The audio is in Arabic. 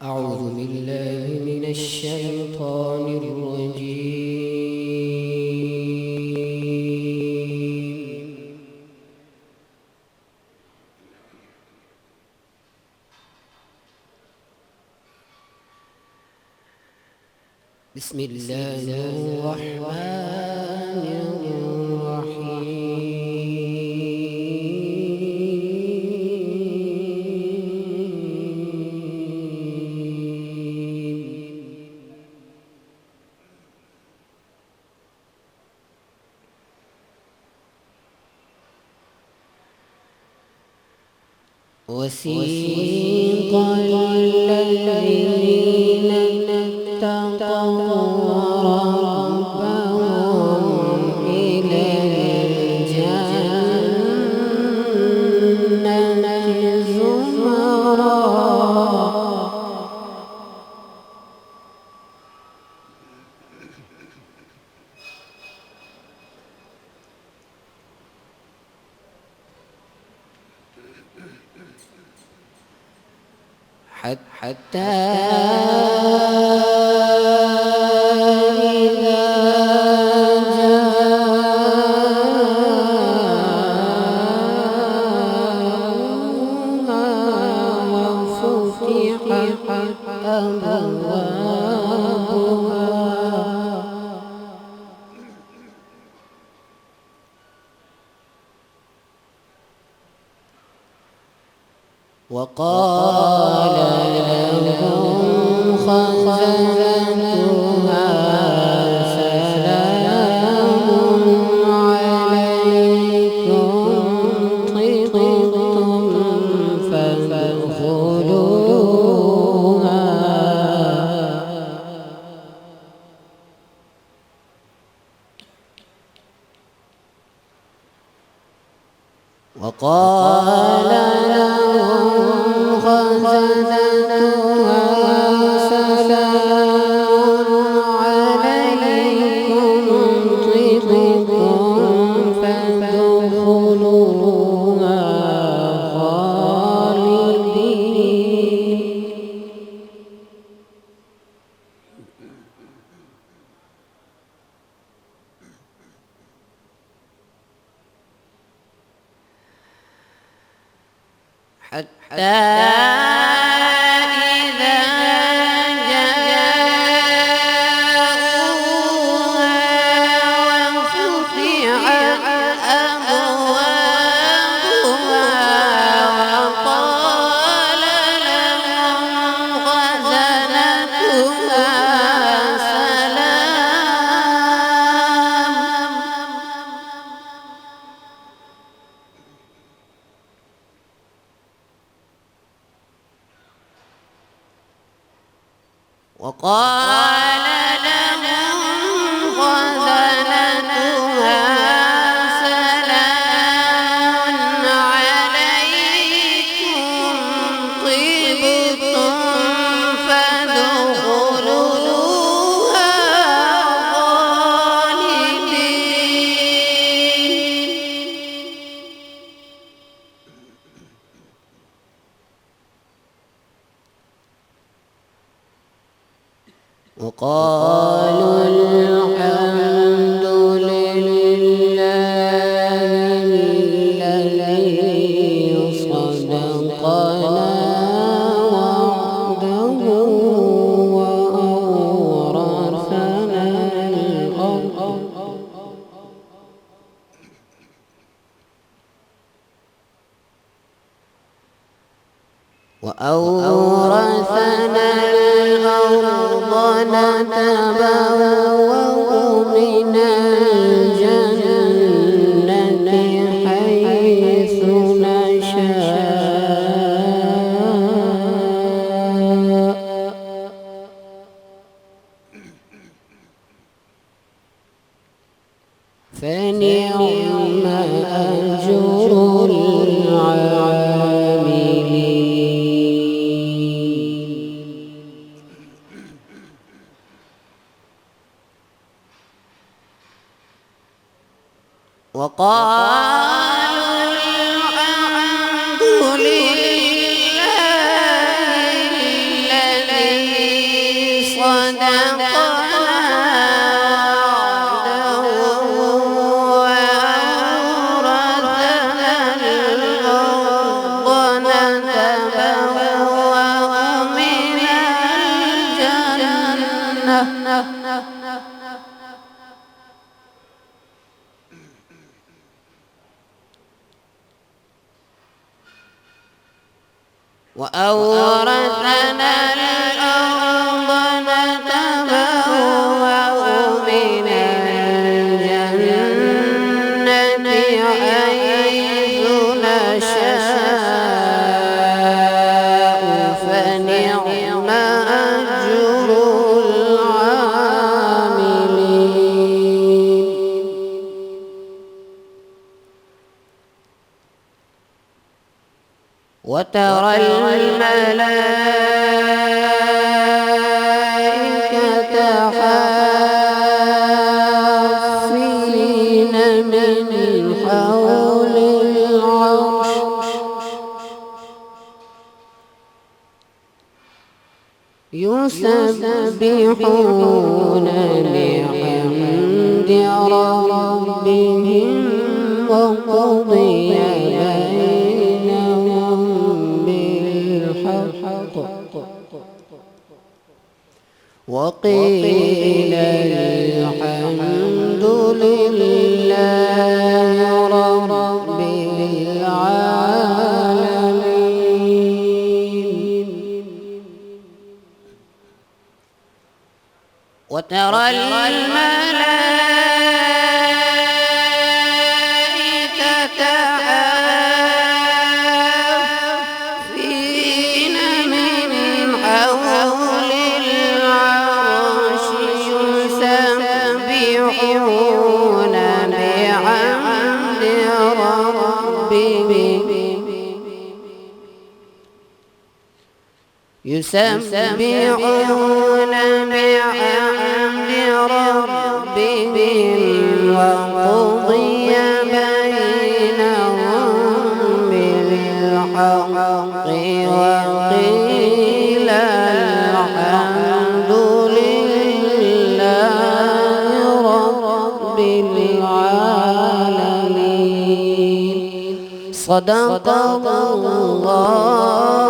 أعوذ بالله من الشيطان الرجيم. بسم الله الرحمن الرحيم. وسيق الذين اتقوا ربهم إلى الجنة زمرا حتى إذا جاءوها وفتحت أبوابها وقال لهم خزنتها سلام عليكم طبتم فادخلوها وقال لهم خزنتها سلام عليكم طبتم فادخلوها خالدين. حتى إذا جاءوها وفتحت أبوابها وقال لهم خزنتها وقال لهم خزنتها سلام عليكم طبتم فادخلوها خالدين. وقالوا الحمد لله الذي صدقنا وعده وأورثنا الأرض نتبوأ من الجنة حيث نشاء فنعم أجر العاملين. وقالوا الحمد لله الذي وأورثنا الأرض نتبوأ من الجنة حيث نشاء فنعم أجر العاملين وترى الملائكة حافين من حول العرش يسبحون بحمد ربهم وقضي بينهم بالحق وقيل الحمد لله رب العالمين وترى الملائكة حافين من حول العرش يسبحون بحمد ربهم وقضي بينهم بالحق وقيل الحمد لله رب العالمين صدق الله